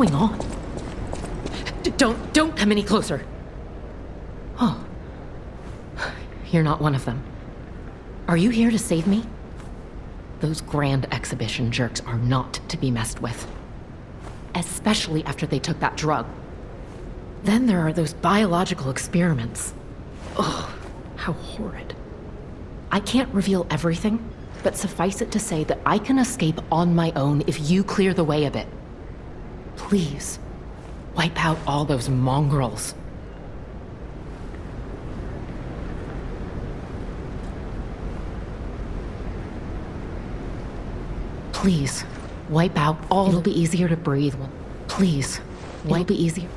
going on? Don't come any closer. Oh. You're not one of them. Are you here to save me? Those grand exhibition jerks are not to be messed with. Especially after they took that drug. Then there are those biological experiments. Ugh, how horrid. I can't reveal everything, but suffice it to say that I can escape on my own if you clear the way a bit. Please, wipe out all those mongrels. Please, wipe out all... It'll be easier to breathe. Please, wipe it easier.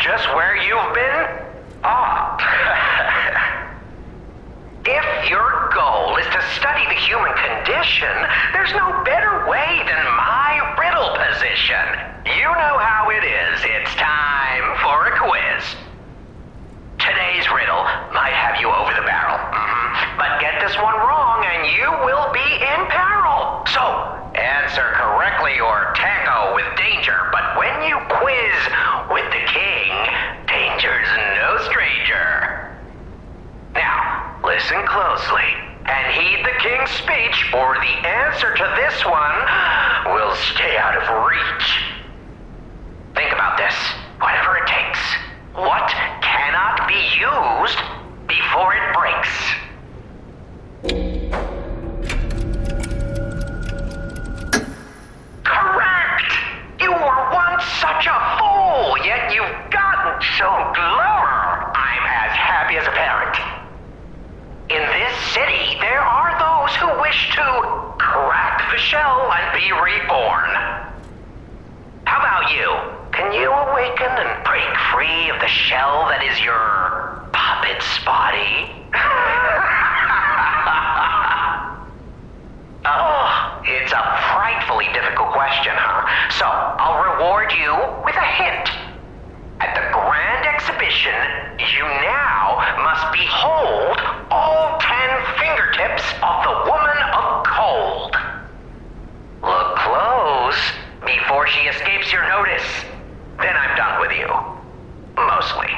just where you've been? If your goal is to study the human condition, there's no better way than my riddle position. You know how it is. It's time for a quiz. Today's riddle might have you over the barrel. But get this one wrong and you will be in peril. So, answer correctly or tango with danger. But when you quiz with the king, danger's no stranger. Now, listen closely and heed the king's speech, or the answer to this one will stay out of reach. Think about this, whatever it takes. What cannot be used before it breaks? Correct! You were once such a fool, yet you've gotten so clever. I'm as happy as a parent. In this city, there are those who wish to crack the shell and be reborn. How about you? Can you awaken and break free of the shell that is your puppet's body? Oh, it's a frightfully difficult question, huh? So, I'll reward you with a hint. At the Grand Exhibition, you now must behold all 10 fingertips of the Woman of Cold. Look close before she escapes your notice. Then I'm done with you. Mostly.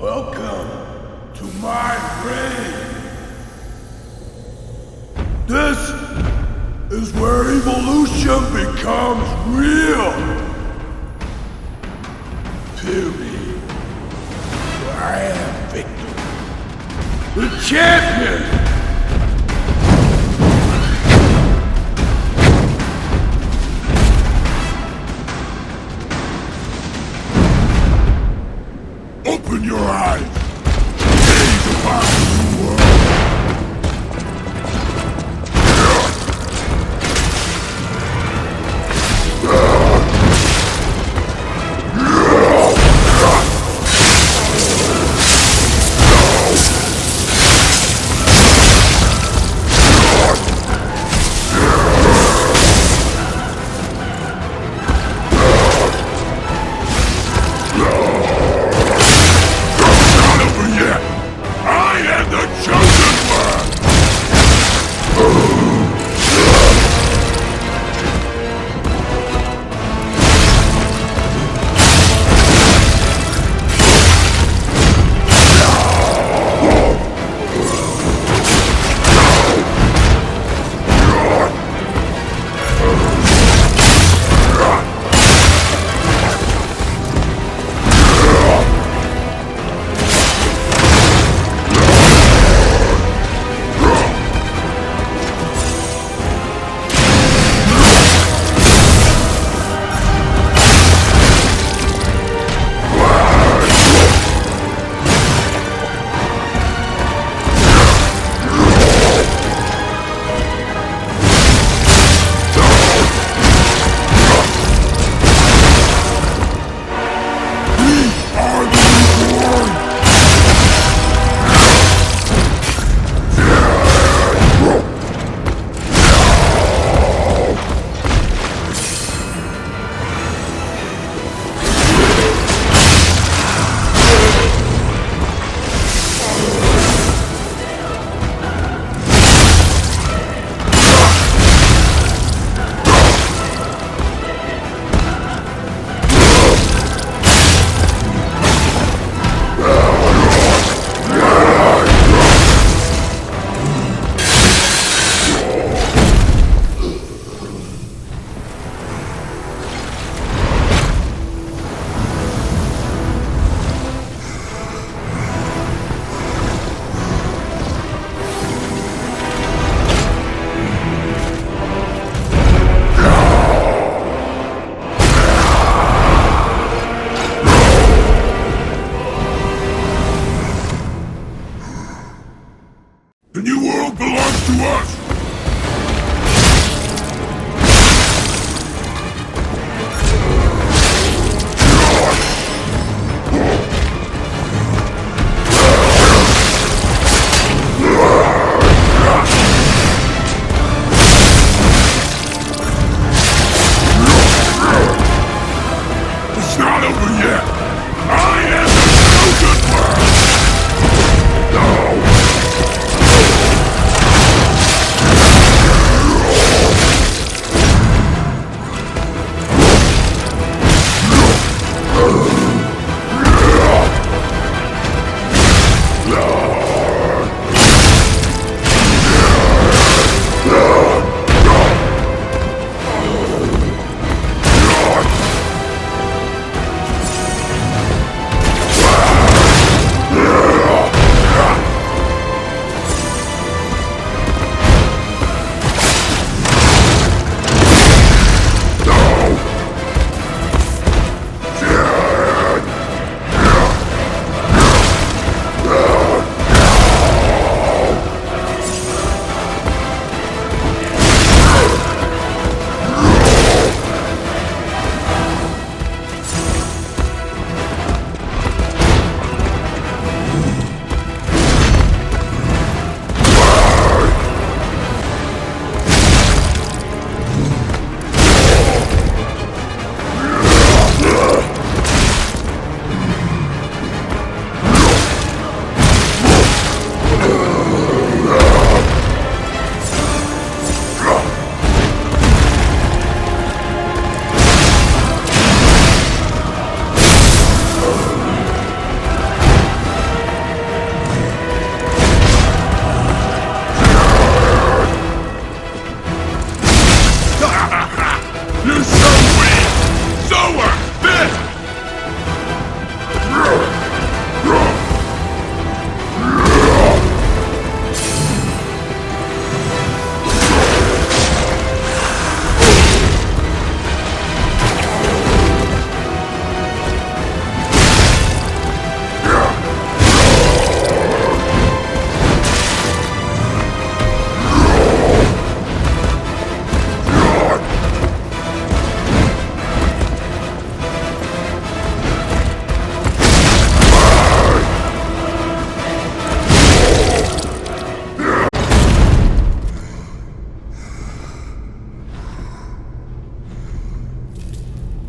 Welcome to my reign. This is where evolution becomes real. Feel me. I am Victor, the champion. Open your eyes. Gaze upon the new world.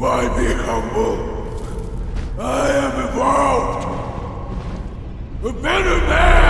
By being humble, I am evolved. A better man!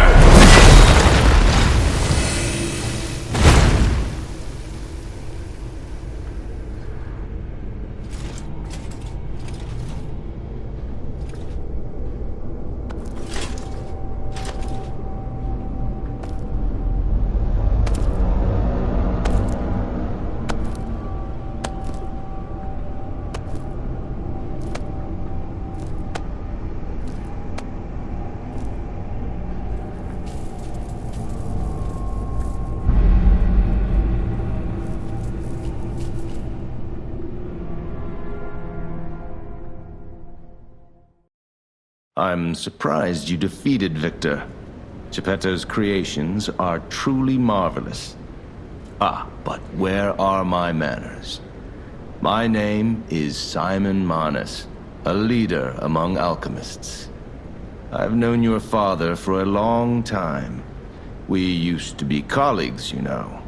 I'm surprised you defeated Victor. Geppetto's creations are truly marvelous. Ah, but where are my manners? My name is Simon Manus, a leader among alchemists. I've known your father for a long time. We used to be colleagues, you know.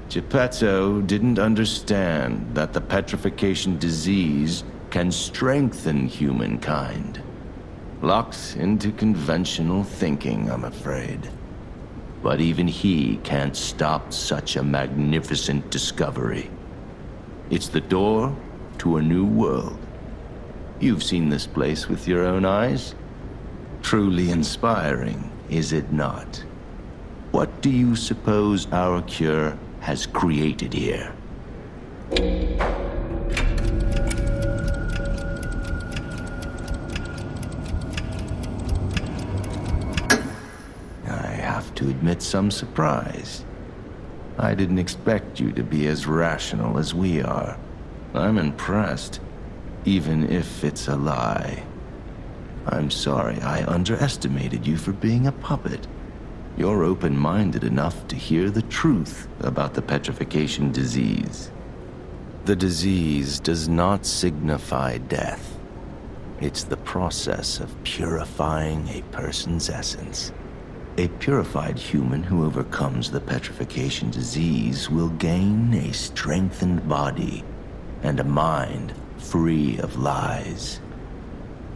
Geppetto didn't understand that the petrification disease can strengthen humankind. Locked into conventional thinking, I'm afraid. But even he can't stop such a magnificent discovery. It's the door to a new world. You've seen this place with your own eyes. Truly inspiring, is it not? What do you suppose our cure has created here? To admit some surprise. I didn't expect you to be as rational as we are. I'm impressed, even if it's a lie. I'm sorry I underestimated you for being a puppet. You're open-minded enough to hear the truth about the petrification disease. The disease does not signify death. It's the process of purifying a person's essence. A purified human who overcomes the petrification disease will gain a strengthened body and a mind free of lies.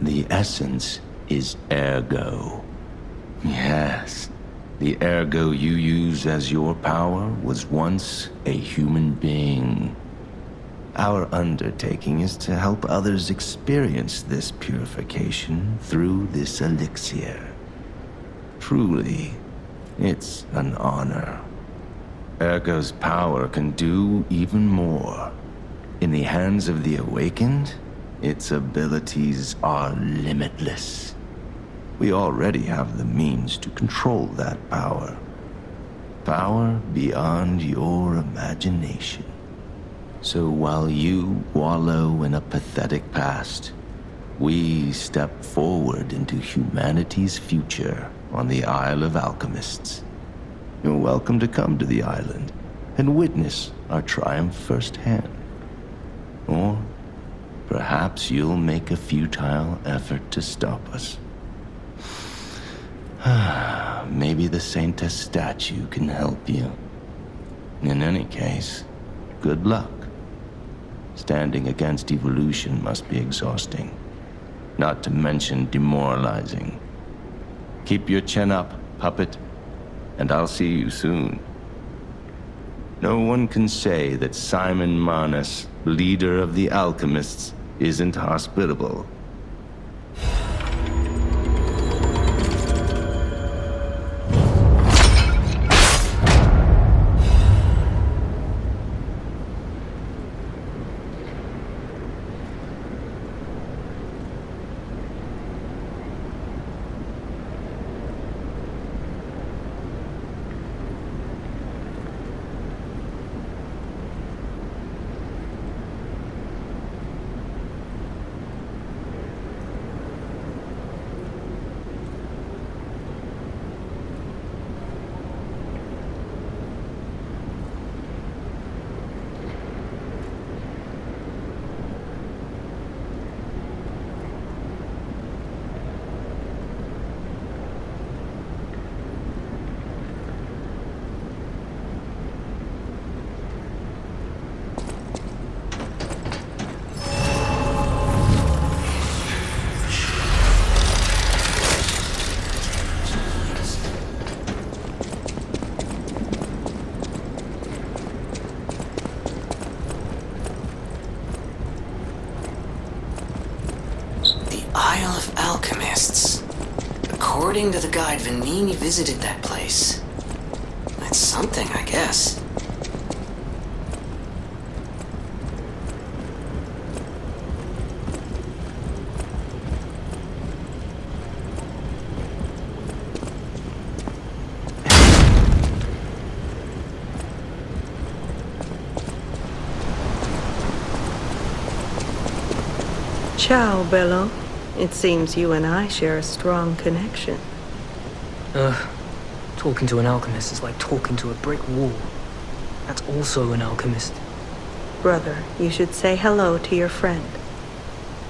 The essence is ergo. Yes, the ergo you use as your power was once a human being. Our undertaking is to help others experience this purification through this elixir. Truly, it's an honor. Ergo's power can do even more. In the hands of the awakened, its abilities are limitless. We already have the means to control that power. Power beyond your imagination. So while you wallow in a pathetic past, we step forward into humanity's future on the Isle of Alchemists. You're welcome to come to the island and witness our triumph firsthand. Or perhaps you'll make a futile effort to stop us. Maybe the Saintess statue can help you. In any case, good luck. Standing against evolution must be exhausting, not to mention demoralizing. Keep your chin up, puppet, and I'll see you soon. No one can say that Simon Manus, leader of the alchemists, isn't hospitable. Isle of Alchemists. According to the guide, Vanini visited that place. That's something, I guess. Ciao, Bello. It seems you and I share a strong connection. Talking to an alchemist is like talking to a brick wall. That's also an alchemist. Brother, you should say hello to your friend.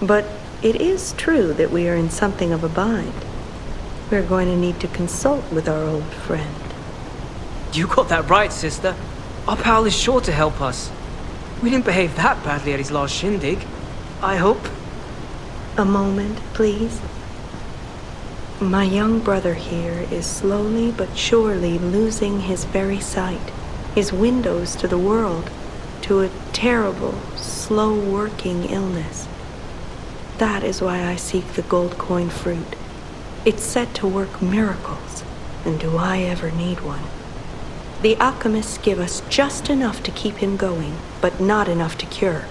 But it is true that we are in something of a bind. We're going to need to consult with our old friend. You got that right, sister. Our pal is sure to help us. We didn't behave that badly at his last shindig. I hope. A moment, please. My young brother here is slowly but surely losing his very sight, his windows to the world, to a terrible, slow-working illness. That is why I seek the gold coin fruit. It's said to work miracles, and do I ever need one? The alchemists give us just enough to keep him going, but not enough to cure,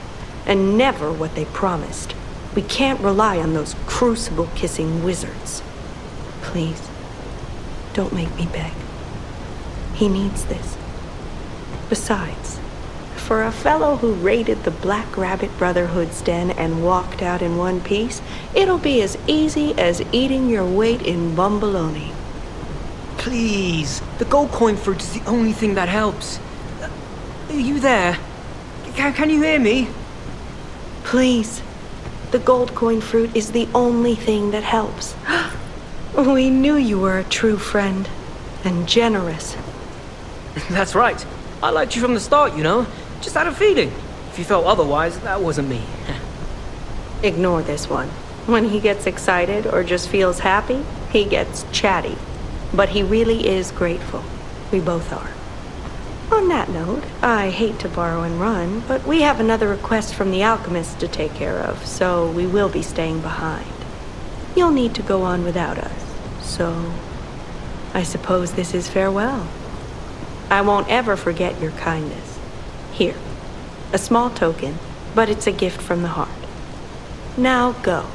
and never what they promised. We can't rely on those crucible-kissing wizards. Please, don't make me beg. He needs this. Besides, for a fellow who raided the Black Rabbit Brotherhood's den and walked out in one piece, it'll be as easy as eating your weight in bumbaloni. Please. The gold coin fruit is the only thing that helps. Are you there? Can you hear me? Please. The gold coin fruit is the only thing that helps. We knew you were a true friend, and generous. That's right. I liked you from the start, you know. Just had a feeling. If you felt otherwise, that wasn't me. Ignore this one. When he gets excited or just feels happy, he gets chatty. But he really is grateful. We both are. On that note, I hate to borrow and run, but we have another request from the alchemist to take care of, so we will be staying behind. You'll need to go on without us, so I suppose this is farewell. I won't ever forget your kindness. Here, a small token, but it's a gift from the heart. Now go.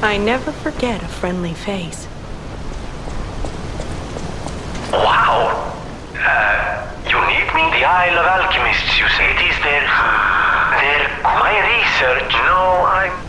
I never forget a friendly face. Wow. You need me? The Isle of Alchemists, you say? It is their my research. No, I'm...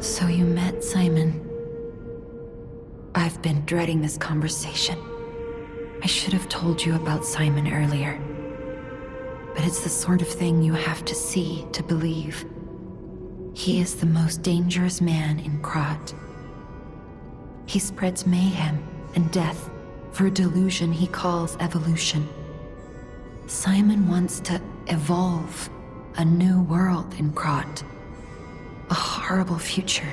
So you met Simon. I've been dreading this conversation. I should have told you about Simon earlier. But it's the sort of thing you have to see to believe. He is the most dangerous man in Krat. He spreads mayhem and death for a delusion he calls evolution. Simon wants to evolve a new world in Krat. A horrible future,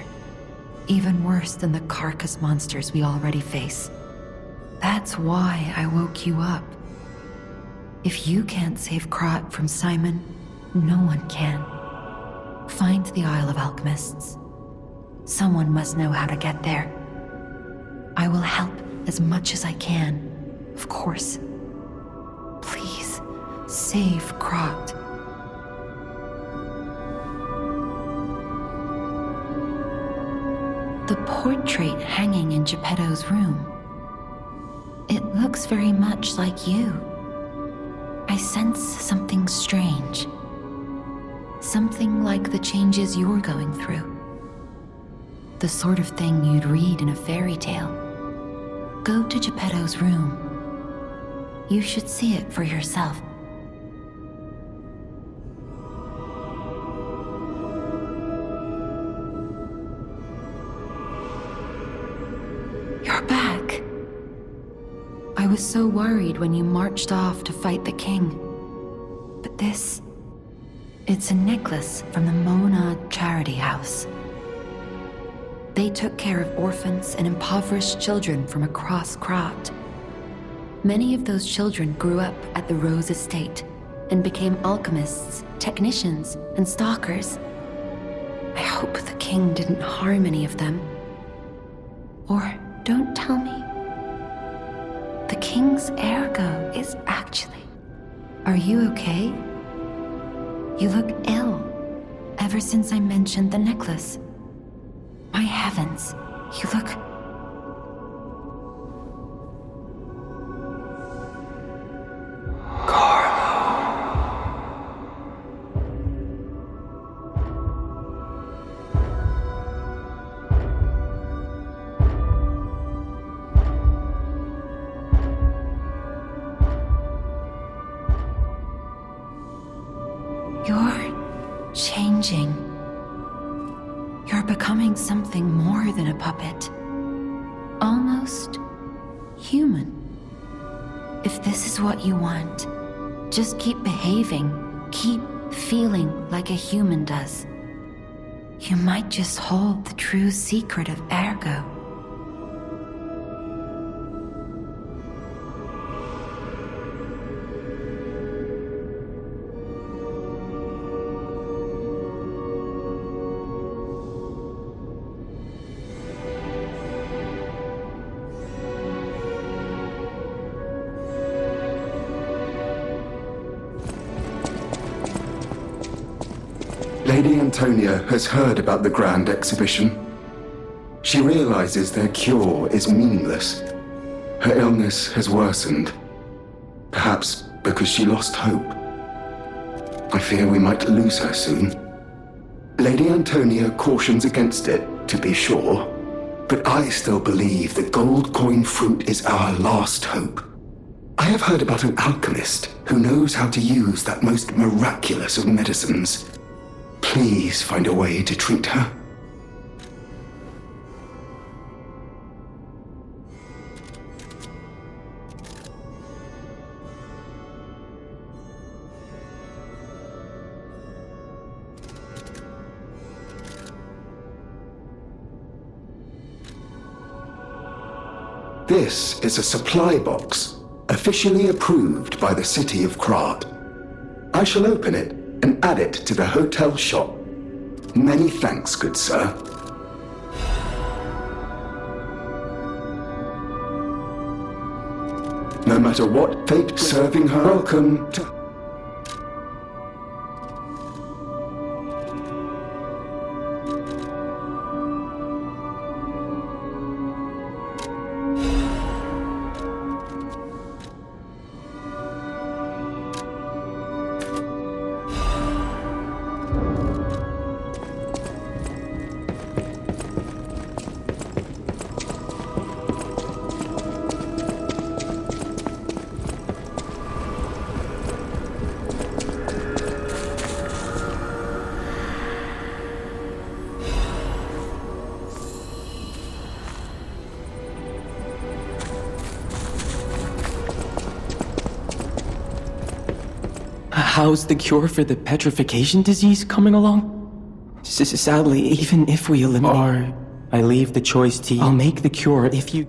even worse than the carcass monsters we already face. That's why I woke you up. If you can't save Krat from Simon, no one can. Find the Isle of Alchemists. Someone must know how to get there. I will help as much as I can, of course. Please, save Krat. The portrait hanging in Geppetto's room. It looks very much like you. I sense something strange. Something like the changes you're going through. The sort of thing you'd read in a fairy tale. Go to Geppetto's room. You should see it for yourself. You're back. I was so worried when you marched off to fight the king. But this... it's a necklace from the Mona Charity House. They took care of orphans and impoverished children from across Krat. Many of those children grew up at the Rose Estate and became alchemists, technicians, and stalkers. I hope the king didn't harm any of them. Or don't tell me. The king's ergo is actually... Are you okay? You look ill, ever since I mentioned the necklace. My heavens, you look... You're changing. You're becoming something more than a puppet. Almost human. If this is what you want, just keep behaving, keep feeling like a human does. You might just hold the true secret of Ergo. Lady Antonia has heard about the Grand Exhibition. She realizes their cure is meaningless. Her illness has worsened. Perhaps because she lost hope. I fear we might lose her soon. Lady Antonia cautions against it, to be sure. But I still believe the gold coin fruit is our last hope. I have heard about an alchemist who knows how to use that most miraculous of medicines. Please find a way to treat her. This is a supply box, officially approved by the city of Krat. I shall open it and add it to the hotel shop. Many thanks, good sir. No matter what fate serving her, welcome to... How's the cure for the petrification disease coming along? Sadly, even if we eliminate... I leave the choice to you. I'll make the cure if you...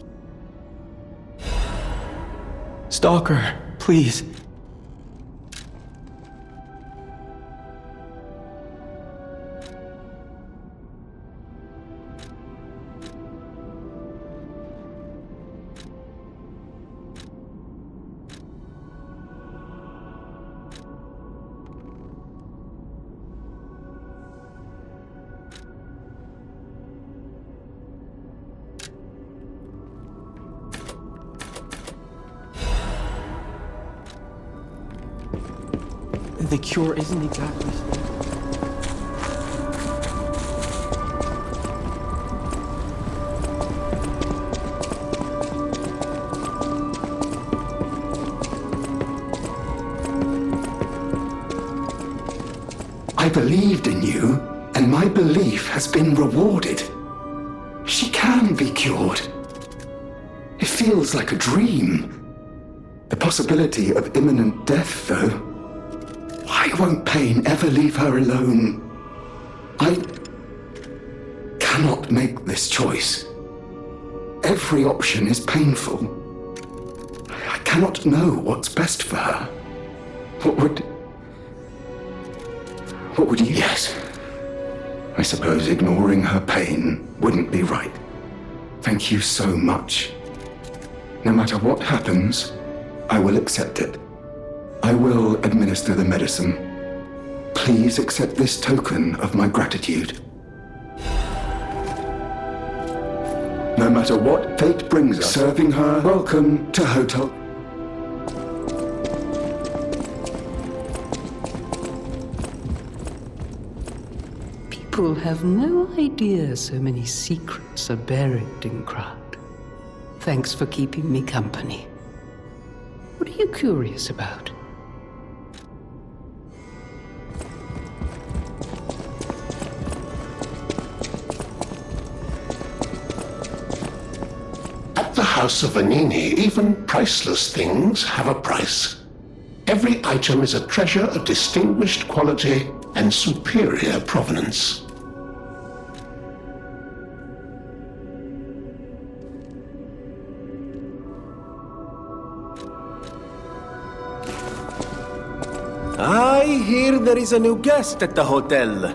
Stalker, please. The cure isn't exactly... I believed in you, and my belief has been rewarded. She can be cured. It feels like a dream. The possibility of imminent death, though. Why won't pain ever leave her alone? I cannot make this choice. Every option is painful. I cannot know what's best for her. What would you... Yes. I suppose ignoring her pain wouldn't be right. Thank you so much. No matter what happens, I will accept it. I will administer the medicine. Please accept this token of my gratitude. No matter what fate brings us, serving her, welcome to Hotel... People have no idea so many secrets are buried in Krat. Thanks for keeping me company. What are you curious about? At the House of Venini, even priceless things have a price. Every item is a treasure of distinguished quality and superior provenance. I hear there is a new guest at the hotel,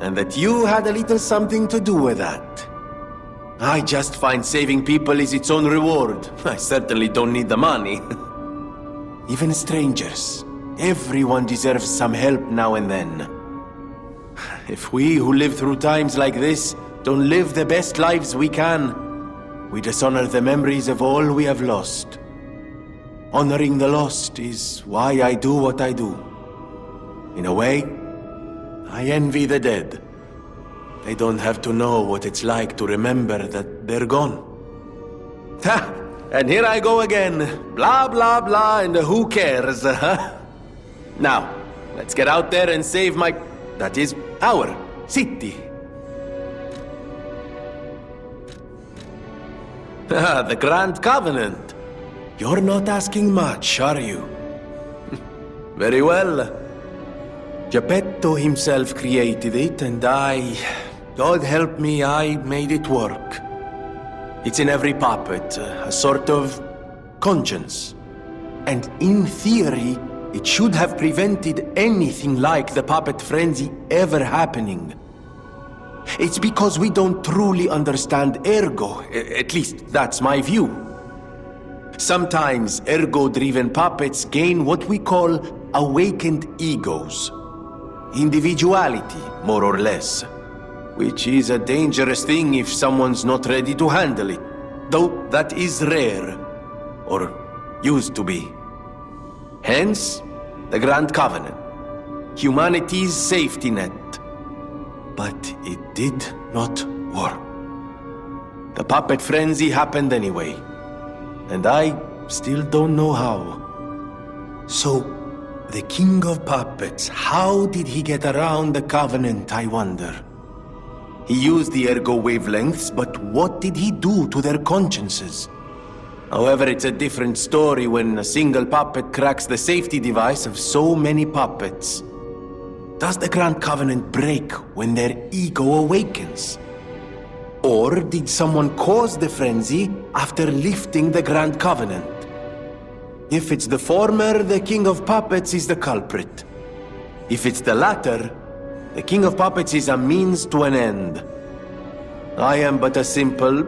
and that you had a little something to do with that. I just find saving people is its own reward. I certainly don't need the money. Even strangers. Everyone deserves some help now and then. If we who live through times like this don't live the best lives we can, we dishonor the memories of all we have lost. Honoring the lost is why I do what I do. In a way, I envy the dead. They don't have to know what it's like to remember that they're gone. Ha! And here I go again. Blah, blah, blah, and who cares, huh? Now, let's get out there and save my... that is, our city. Ah, the Grand Covenant. You're not asking much, are you? Very well. Geppetto himself created it, and God help me, I made it work. It's in every puppet, a sort of conscience. And in theory, it should have prevented anything like the puppet frenzy ever happening. It's because we don't truly understand Ergo, at least that's my view. Sometimes Ergo-driven puppets gain what we call awakened egos. Individuality, more or less. Which is a dangerous thing if someone's not ready to handle it. Though that is rare. Or used to be. Hence, the Grand Covenant. Humanity's safety net. But it did not work. The puppet frenzy happened anyway. And I still don't know how. So, the King of Puppets, how did he get around the Covenant, I wonder? He used the Ergo wavelengths, but what did he do to their consciences? However, it's a different story when a single puppet cracks the safety device of so many puppets. Does the Grand Covenant break when their ego awakens? Or did someone cause the frenzy after lifting the Grand Covenant? If it's the former, the King of Puppets is the culprit. If it's the latter, the King of Puppets is a means to an end. I am but a simple,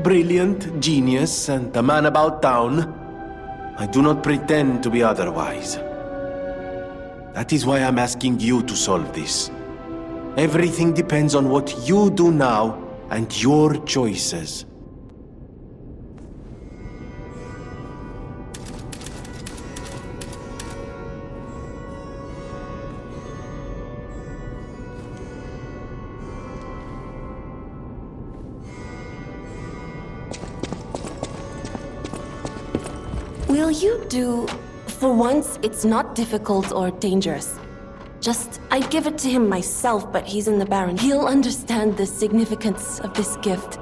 brilliant genius and a man about town. I do not pretend to be otherwise. That is why I'm asking you to solve this. Everything depends on what you do now and your choices. Will you do... For once, it's not difficult or dangerous. Just, I'd give it to him myself, but he's in the Baron. He'll understand the significance of this gift.